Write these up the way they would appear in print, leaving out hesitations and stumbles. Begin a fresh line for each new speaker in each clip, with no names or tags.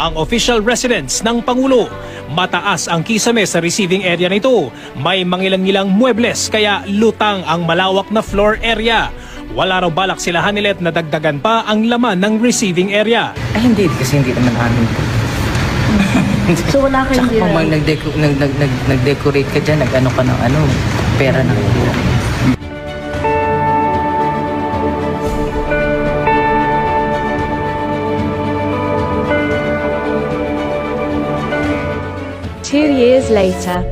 ang official residence ng Pangulo. Mataas ang kisame sa receiving area nito. May mangilang-ilang muebles kaya lutang ang malawak na floor area. Wala raw balak sila Hanilet na dagdagan pa ang laman ng receiving area.
Ay hindi, kasi hindi naman amin po.
So wala kayong
Tsaka pag nag-decorate ka dyan, nag-ano ka ng pera na kayo.
Two years later.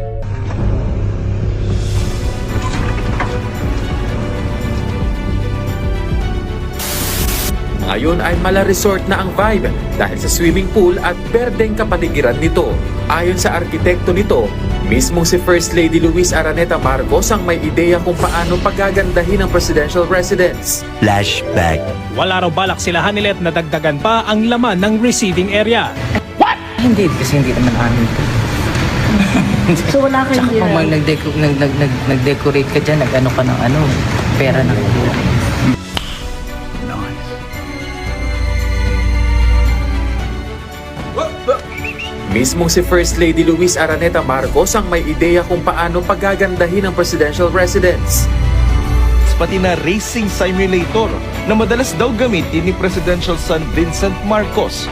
Ngayon ay mala resort na ang vibe dahil sa swimming pool at berdeng kapaligiran nito. Ayon sa arkitekto nito, mismong si First Lady Luis Araneta Marcos ang may ideya kung paano pagagandahin ang presidential residence.
Flashback.
Wala raw balak sila Hanilet na dagdagan pa ang laman ng receiving area.
Ay hindi, kasi hindi naman amin po.
So wala kayong
Tsaka pag nag-decorate ka dyan, nag-ano ka ng pera na kayo.
Mismong si First Lady Luis Araneta Marcos ang may ideya kung paano pagagandahin ang presidential residence.
Pati na racing simulator na madalas daw gamitin ni Presidential son Vincent Marcos